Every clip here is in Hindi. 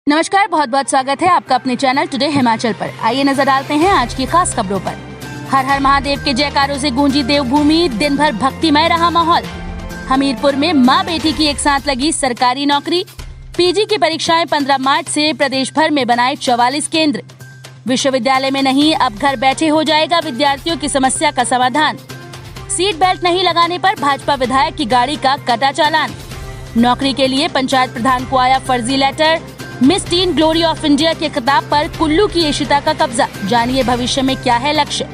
नमस्कार, बहुत बहुत स्वागत है आपका अपने चैनल टुडे हिमाचल पर। आइए नजर डालते हैं आज की खास खबरों पर। हर हर महादेव के जयकारों से गूंजी देवभूमि, दिन भर भक्तिमय रहा माहौल। हमीरपुर में मां बेटी की एक साथ लगी सरकारी नौकरी। पीजी की परीक्षाएं 15 मार्च से प्रदेश भर में बनाए 44 केंद्र। विश्वविद्यालय में नहीं, अब घर बैठे हो जाएगा विद्यार्थियों की समस्या का समाधान। सीट बेल्ट नहीं लगाने पर भाजपा विधायक की गाड़ी का कटा चालान। नौकरी के लिए पंचायत प्रधान को आया फर्जी letter. Miss Teen Glory of India के खिताब पर कुल्लू की इशिता का कब्जा। जानिए भविष्य में क्या है लक्ष्य।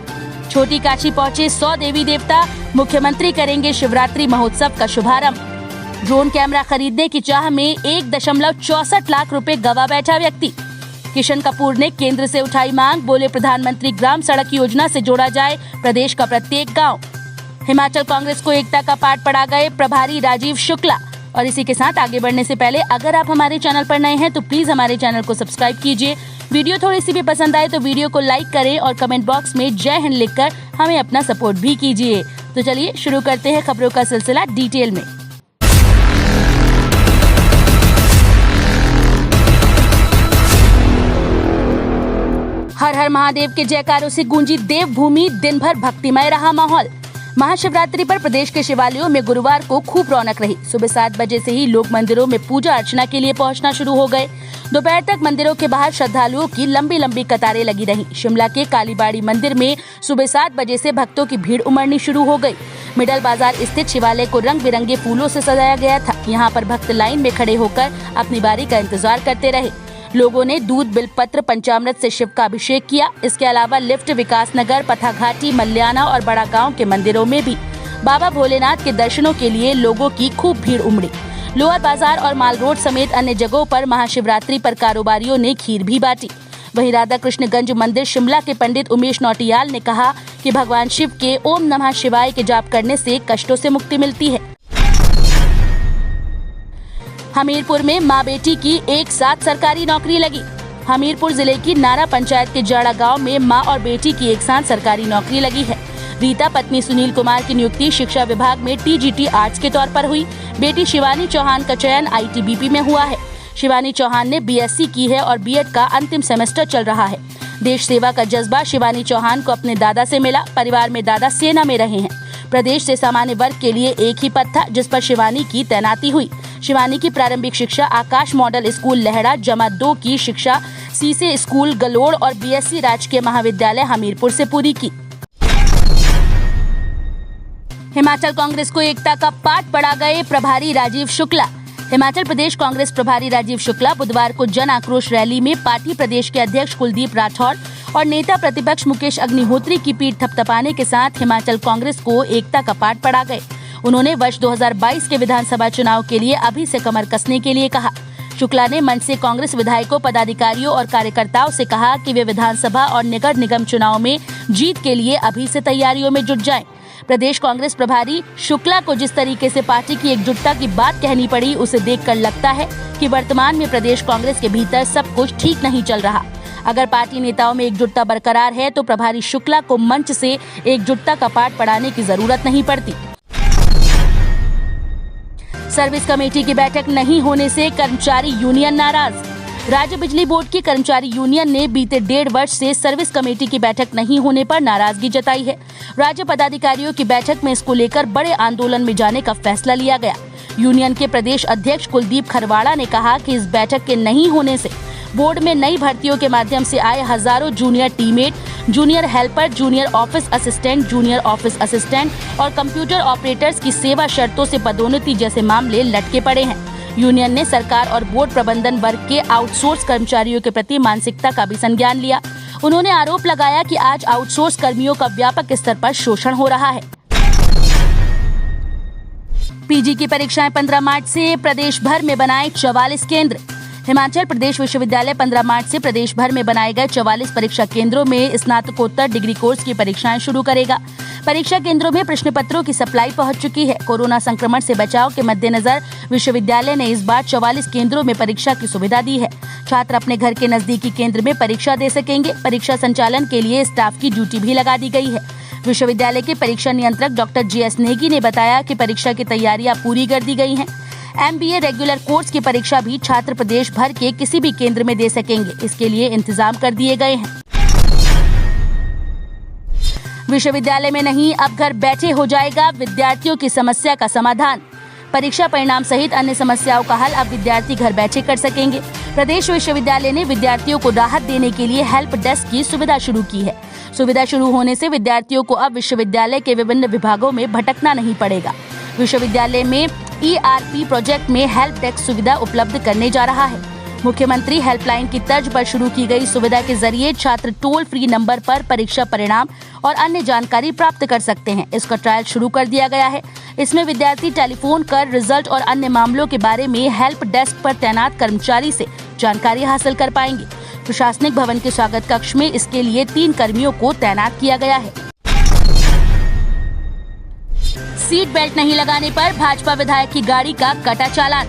छोटी काशी पहुंचे 100 देवी देवता, मुख्यमंत्री करेंगे शिवरात्रि महोत्सव का शुभारंभ। ड्रोन कैमरा खरीदने की चाह में 1.64 लाख रुपए गवा बैठा व्यक्ति। किशन कपूर ने केंद्र से उठाई मांग, बोले प्रधानमंत्री ग्राम सड़क योजना से जोड़ा जाए प्रदेश का प्रत्येक गाँव। हिमाचल कांग्रेस को एकता का पाठ पढ़ा गए प्रभारी राजीव शुक्ला। और इसी के साथ आगे बढ़ने से पहले अगर आप हमारे चैनल पर नए हैं तो प्लीज हमारे चैनल को सब्सक्राइब कीजिए। वीडियो थोड़ी सी भी पसंद आए तो वीडियो को लाइक करें और कमेंट बॉक्स में जय हिंद लिखकर हमें अपना सपोर्ट भी कीजिए। तो चलिए शुरू करते हैं खबरों का सिलसिला डिटेल में। हर हर महादेव के जयकारों से गूंजी देवभूमि, दिन भर भक्तिमय रहा माहौल। महाशिवरात्रि पर प्रदेश के शिवालयों में गुरुवार को खूब रौनक रही। सुबह 7 बजे से ही लोग मंदिरों में पूजा अर्चना के लिए पहुंचना शुरू हो गए। दोपहर तक मंदिरों के बाहर श्रद्धालुओं की लंबी लंबी कतारें लगी रहीं। शिमला के कालीबाड़ी मंदिर में सुबह 7 बजे से भक्तों की भीड़ उमड़नी शुरू हो गई। मिडल बाजार स्थित शिवालय को रंग बिरंगे फूलों से सजाया गया था। यहाँ पर भक्त लाइन में खड़े होकर अपनी बारी का इंतजार करते रहे। लोगों ने दूध, बिलपत्र, पंचामृत से शिव का अभिषेक किया। इसके अलावा लिफ्ट, विकासनगर, पथाघाटी, मल्याना और बड़ा गांव के मंदिरों में भी बाबा भोलेनाथ के दर्शनों के लिए लोगों की खूब भीड़ उमड़ी। लोअर बाजार और माल रोड समेत अन्य जगहों पर महाशिवरात्रि पर कारोबारियों ने खीर भी बांटी। वहीं राधा कृष्णगंज मंदिर शिमला के पंडित उमेश नौटियाल ने कहा कि भगवान शिव के ओम नमः शिवाय के जाप करने से कष्टों से मुक्ति मिलती है। हमीरपुर में मां बेटी की एक साथ सरकारी नौकरी लगी। हमीरपुर जिले की नारा पंचायत के जाड़ा गांव में मां और बेटी की एक साथ सरकारी नौकरी लगी है। रीता पत्नी सुनील कुमार की नियुक्ति शिक्षा विभाग में टीजीटी आर्ट्स के तौर पर हुई। बेटी शिवानी चौहान का चयन आईटीबीपी में हुआ है। शिवानी चौहान ने बीएससी की है और बीएड का अंतिम सेमेस्टर चल रहा है। देश सेवा का जज्बा शिवानी चौहान को अपने दादा से मिला। परिवार में दादा सेना में रहे हैं। प्रदेश से सामान्य वर्ग के लिए एक ही पद था जिस पर शिवानी की तैनाती हुई। शिवानी की प्रारंभिक शिक्षा आकाश मॉडल स्कूल लहड़ा, जमा 2 की शिक्षा सीसे स्कूल गलोड़ और बीएससी राजकीय महाविद्यालय हमीरपुर से पूरी की। हिमाचल कांग्रेस को एकता का पाठ पढ़ा गए प्रभारी राजीव शुक्ला। हिमाचल प्रदेश कांग्रेस प्रभारी राजीव शुक्ला बुधवार को जन आक्रोश रैली में पार्टी प्रदेश के अध्यक्ष कुलदीप राठौर और नेता प्रतिपक्ष मुकेश अग्निहोत्री की पीठ थपथपाने के साथ हिमाचल कांग्रेस को एकता का पाठ पढ़ा गए। उन्होंने वर्ष 2022 के विधानसभा चुनाव के लिए अभी से कमर कसने के लिए कहा। शुक्ला ने मंच से कांग्रेस विधायकों, पदाधिकारियों और कार्यकर्ताओं से कहा कि वे विधानसभा और नगर निगम चुनाव में जीत के लिए अभी से तैयारियों में जुट जाएं। प्रदेश कांग्रेस प्रभारी शुक्ला को जिस तरीके से पार्टी की एकजुटता की बात कहनी पड़ी, उसे देखकर लगता है कि वर्तमान में प्रदेश कांग्रेस के भीतर सब कुछ ठीक नहीं चल रहा। अगर पार्टी नेताओं में एकजुटता बरकरार है तो प्रभारी शुक्ला को मंच से एकजुटता का पाठ पढ़ाने की जरूरत नहीं पड़ती। सर्विस कमेटी की बैठक नहीं होने से कर्मचारी यूनियन नाराज। राज्य बिजली बोर्ड की कर्मचारी यूनियन ने बीते 1.5 वर्ष से सर्विस कमेटी की बैठक नहीं होने पर नाराजगी जताई है। राज्य पदाधिकारियों की बैठक में इसको लेकर बड़े आंदोलन में जाने का फैसला लिया गया। यूनियन के प्रदेश अध्यक्ष कुलदीप खरवाड़ा ने कहा कि इस बैठक के नहीं होने से बोर्ड में नई भर्तियों के माध्यम से आए हजारों junior teammate, junior helper, junior office assistant और कंप्यूटर ऑपरेटर्स की सेवा शर्तों से पदोन्नति जैसे मामले लटके पड़े हैं। यूनियन ने सरकार और बोर्ड प्रबंधन वर्ग के आउटसोर्स कर्मचारियों के प्रति मानसिकता का भी संज्ञान लिया। उन्होंने आरोप लगाया कि आज आउटसोर्स कर्मियों का व्यापक स्तर पर शोषण हो रहा है। पीजी की परीक्षाएं 15 मार्च से प्रदेश भर में बनाए 44 केंद्र। हिमाचल प्रदेश विश्वविद्यालय 15 मार्च से प्रदेश भर में बनाए गए 44 परीक्षा केंद्रों में स्नातकोत्तर डिग्री कोर्स की परीक्षाएं शुरू करेगा। परीक्षा केंद्रों में प्रश्न पत्रों की सप्लाई पहुंच चुकी है। कोरोना संक्रमण से बचाव के मद्देनजर विश्वविद्यालय ने इस बार 44 केंद्रों में परीक्षा की सुविधा दी है। छात्र अपने घर के नजदीकी केंद्र में परीक्षा दे सकेंगे। परीक्षा संचालन के लिए स्टाफ की ड्यूटी भी लगा दी गई है। विश्वविद्यालय के परीक्षा नियंत्रक डॉक्टर JS नेगी ने बताया कि परीक्षा की तैयारियां पूरी कर दी गई हैं। MBA रेगुलर कोर्स की परीक्षा भी छात्र प्रदेश भर के किसी भी केंद्र में दे सकेंगे। इसके लिए इंतजाम कर दिए गए हैं। विश्वविद्यालय में नहीं, अब घर बैठे हो जाएगा विद्यार्थियों की समस्या का समाधान। परीक्षा परिणाम सहित अन्य समस्याओं का हल अब विद्यार्थी घर बैठे कर सकेंगे। प्रदेश विश्वविद्यालय ने विद्यार्थियों को राहत देने के लिए हेल्प डेस्क की सुविधा शुरू की है। सुविधा शुरू होने से विद्यार्थियों को अब विश्वविद्यालय के विभिन्न विभागों में भटकना नहीं पड़ेगा। विश्वविद्यालय में ERP प्रोजेक्ट में हेल्प डेस्क सुविधा उपलब्ध करने जा रहा है। मुख्यमंत्री हेल्पलाइन की तर्ज पर शुरू की गई सुविधा के जरिए छात्र टोल फ्री नंबर पर परीक्षा परिणाम और अन्य जानकारी प्राप्त कर सकते हैं। इसका ट्रायल शुरू कर दिया गया है। इसमें विद्यार्थी टेलीफोन कर रिजल्ट और अन्य मामलों के बारे में हेल्प डेस्क पर तैनात कर्मचारी से जानकारी हासिल कर पाएंगे। प्रशासनिक भवन के स्वागत कक्ष में इसके लिए 3 कर्मियों को तैनात किया गया है। सीट बेल्ट नहीं लगाने पर भाजपा विधायक की गाड़ी का कटा चालान।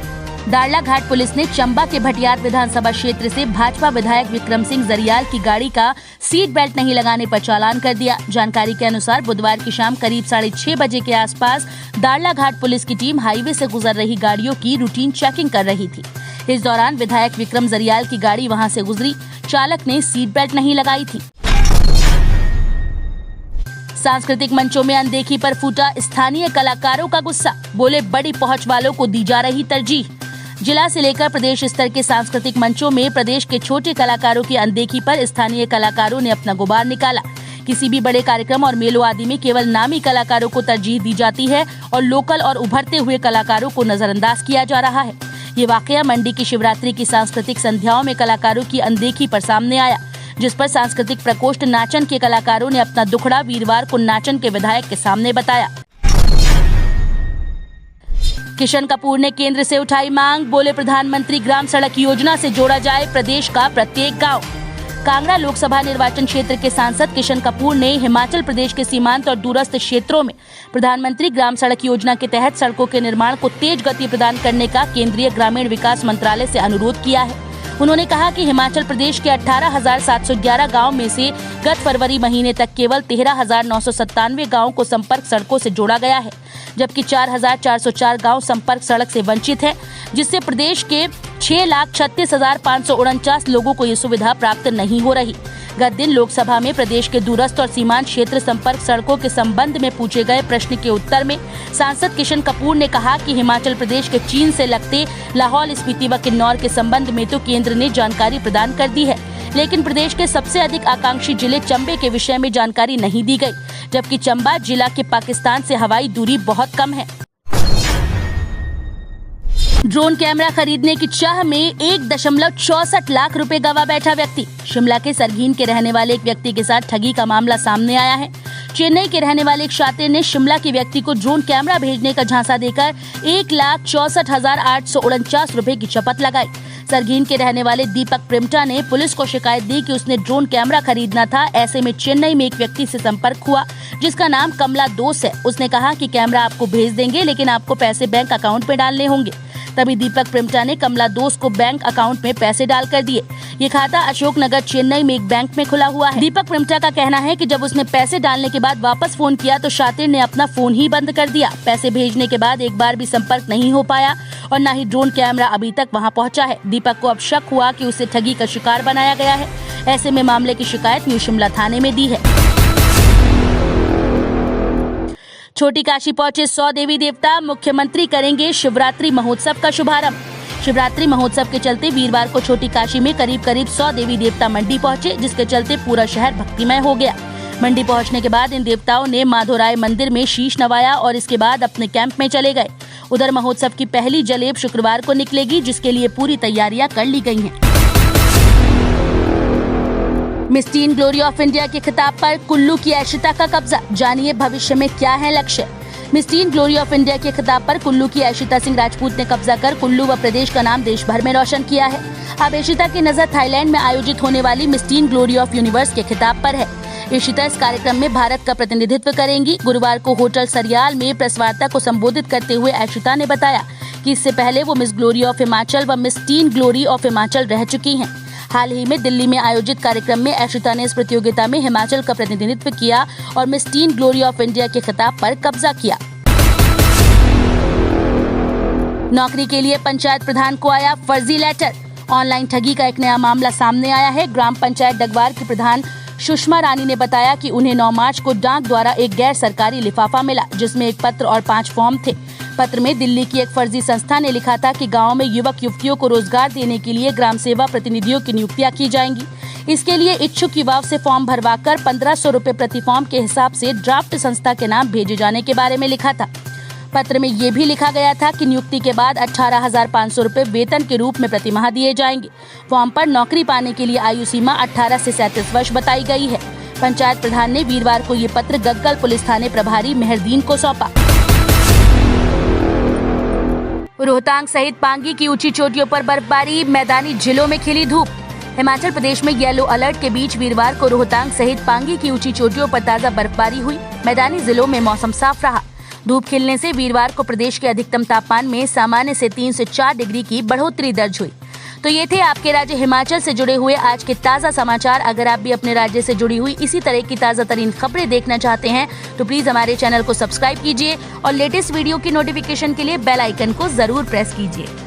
दाड़ला घाट पुलिस ने चंबा के भटियात विधानसभा क्षेत्र से भाजपा विधायक विक्रम सिंह जरियाल की गाड़ी का सीट बेल्ट नहीं लगाने पर चालान कर दिया। जानकारी के अनुसार बुधवार की शाम करीब 6:30 बजे के आसपास दाड़ला घाट पुलिस की टीम हाईवे से गुजर रही गाड़ियों की रूटीन चेकिंग कर रही थी। इस दौरान विधायक विक्रम जरियाल की गाड़ी वहां से गुजरी। चालक ने सीट बेल्ट नहीं लगाई थी। सांस्कृतिक मंचों में अनदेखी पर फूटा स्थानीय कलाकारों का गुस्सा। बोले, बड़ी पहुंच वालों को दी जा रही तरजीह। जिला से लेकर प्रदेश स्तर के सांस्कृतिक मंचों में प्रदेश के छोटे कलाकारों की अनदेखी पर स्थानीय कलाकारों ने अपना गुबार निकाला। किसी भी बड़े कार्यक्रम और मेलों आदि में केवल नामी कलाकारों को तरजीह दी जाती है और लोकल और उभरते हुए कलाकारों को नजरअंदाज किया जा रहा है। ये वाकया मंडी की शिवरात्रि की सांस्कृतिक संध्याओं में कलाकारों की अनदेखी पर सामने आया, जिस पर सांस्कृतिक प्रकोष्ठ नाचन के कलाकारों ने अपना दुखड़ा वीरवार को नाचन के विधायक के सामने बताया। किशन कपूर ने केंद्र से उठाई मांग। बोले, प्रधानमंत्री ग्राम सड़क योजना से जोड़ा जाए प्रदेश का प्रत्येक गांव। कांगड़ा लोकसभा निर्वाचन क्षेत्र के सांसद किशन कपूर ने हिमाचल प्रदेश के सीमांत और दूरस्थ क्षेत्रों में प्रधानमंत्री ग्राम सड़क योजना के तहत सड़कों के निर्माण को तेज गति प्रदान करने का केंद्रीय ग्रामीण विकास मंत्रालय से अनुरोध किया है। उन्होंने कहा कि हिमाचल प्रदेश के 18,711 गांव में से गत फरवरी महीने तक केवल 13,997 गांवों को संपर्क सड़कों से जोड़ा गया है, जबकि 4,404 गांव संपर्क सड़क से वंचित हैं, जिससे प्रदेश के 6,36,549 लोगों को ये सुविधा प्राप्त नहीं हो रही। गत दिन लोकसभा में प्रदेश के दूरस्थ और सीमांत क्षेत्र संपर्क सड़कों के संबंध में पूछे गए प्रश्न के उत्तर में सांसद किशन कपूर ने कहा कि हिमाचल प्रदेश के चीन से लगते लाहौल, स्पीति व किन्नौर के संबंध में तो केंद्र ने जानकारी प्रदान कर दी है, लेकिन प्रदेश के सबसे अधिक आकांक्षी जिले चंबे के विषय में जानकारी नहीं दी गई, जबकि चंबा जिला के पाकिस्तान से हवाई दूरी बहुत कम है। ड्रोन कैमरा खरीदने की चाह में 1.64 लाख रुपए गवा बैठा व्यक्ति। शिमला के सरगीन के रहने वाले एक व्यक्ति के साथ ठगी का मामला सामने आया है। चेन्नई के रहने वाले एक शातिर ने शिमला के व्यक्ति को ड्रोन कैमरा भेजने का झांसा देकर 1,64,849 रुपए की शपथ लगाई। सरगीन के रहने वाले दीपक प्रिमटा ने पुलिस को शिकायत दी कि उसने ड्रोन कैमरा खरीदना था। ऐसे में चेन्नई में एक व्यक्ति से संपर्क हुआ जिसका नाम कमला दोस है। उसने कहा कि कैमरा आपको भेज देंगे, लेकिन आपको पैसे बैंक अकाउंट में डालने होंगे। तभी दीपक प्रिमटा ने कमला दोस को बैंक अकाउंट में पैसे डाल कर दिए। ये खाता अशोक नगर चेन्नई में एक बैंक में खुला हुआ है। दीपक प्रिमटा का कहना है कि जब उसने पैसे डालने के बाद वापस फोन किया तो शातिर ने अपना फोन ही बंद कर दिया। पैसे भेजने के बाद एक बार भी संपर्क नहीं हो पाया और न ही ड्रोन कैमरा अभी तक वहां पहुंचा है। दीपक को अब शक हुआ कि उसे ठगी का शिकार बनाया गया है। ऐसे में मामले की शिकायत न्यू शिमला थाने में दी है। छोटी काशी पहुंचे 100 देवी देवता। मुख्यमंत्री करेंगे शिवरात्रि महोत्सव का शुभारंभ। शिवरात्रि महोत्सव के चलते वीरवार को छोटी काशी में करीब 100 देवी देवता मंडी पहुंचे, जिसके चलते पूरा शहर भक्तिमय हो गया। मंडी पहुंचने के बाद इन देवताओं ने माधोराय मंदिर में शीश नवाया और इसके बाद अपने कैंप में चले गए। उधर महोत्सव की पहली जलेब शुक्रवार को निकलेगी, जिसके लिए पूरी तैयारियां कर ली गई हैं। Miss Teen Glory of India के खिताब पर कुल्लू की ऐशिता का कब्जा। जानिए भविष्य में क्या है लक्ष्य। Miss Teen Glory of India के खिताब पर कुल्लू की ऐशिता सिंह राजपूत ने कब्जा कर कुल्लू व प्रदेश का नाम देश भर में रोशन किया है। अब ऐशिता की नजर थाईलैंड में आयोजित होने वाली miss Teen Glory of universe के खिताब पर है। ऐशिता इस कार्यक्रम में भारत का प्रतिनिधित्व करेंगी। गुरुवार को होटल सरियाल में प्रेस वार्ता को संबोधित करते हुए ऐशिता ने बताया कि इससे पहले वो मिस ग्लोरी ऑफ हिमाचल व miss Teen Glory of Himachal रह चुकी हैं। हाल ही में दिल्ली में आयोजित कार्यक्रम में ऐशिता ने इस प्रतियोगिता में हिमाचल का प्रतिनिधित्व किया और miss Teen Glory of India के खिताब पर कब्जा किया। नौकरी के लिए पंचायत प्रधान को आया फर्जी लेटर। ऑनलाइन ठगी का एक नया मामला सामने आया है। ग्राम पंचायत डगवार की प्रधान सुषमा रानी ने बताया कि उन्हें 9 मार्च को डाक द्वारा एक गैर सरकारी लिफाफा मिला, जिसमें एक पत्र और 5 फॉर्म थे। पत्र में दिल्ली की एक फर्जी संस्था ने लिखा था कि गांव में युवक युवतियों को रोजगार देने के लिए ग्राम सेवा प्रतिनिधियों की नियुक्तियां की जाएंगी। इसके लिए इच्छुक युवाओं से फॉर्म भरवाकर 1500 रुपए प्रति फॉर्म के हिसाब से ड्राफ्ट संस्था के नाम भेजे जाने के बारे में लिखा था। पत्र में ये भी लिखा गया था कि नियुक्ति के बाद 18,500 रुपए वेतन के रूप में प्रति माह दिए जाएंगे। फॉर्म पर नौकरी पाने के लिए आयु सीमा 18 से 37 वर्ष बताई गई है। पंचायत प्रधान ने वीरवार को ये पत्र गग्गल पुलिस थाने प्रभारी मेहरदीन को सौंपा। रोहतांग सहित पांगी की ऊंची चोटियों पर बर्फबारी, मैदानी जिलों में खिली धूप। हिमाचल प्रदेश में येलो अलर्ट के बीच वीरवार को रोहतांग सहित पांगी की ऊंची चोटियों पर ताजा बर्फबारी हुई। मैदानी जिलों में मौसम साफ रहा। धूप खिलने से वीरवार को प्रदेश के अधिकतम तापमान में सामान्य से 3 से 4 डिग्री की बढ़ोतरी दर्ज हुई। तो ये थे आपके राज्य हिमाचल से जुड़े हुए आज के ताज़ा समाचार। अगर आप भी अपने राज्य से जुड़ी हुई इसी तरह की ताज़ा तरीन खबरें देखना चाहते हैं तो प्लीज हमारे चैनल को सब्सक्राइब कीजिए और लेटेस्ट वीडियो की नोटिफिकेशन के लिए बेल आइकन को जरूर प्रेस कीजिए।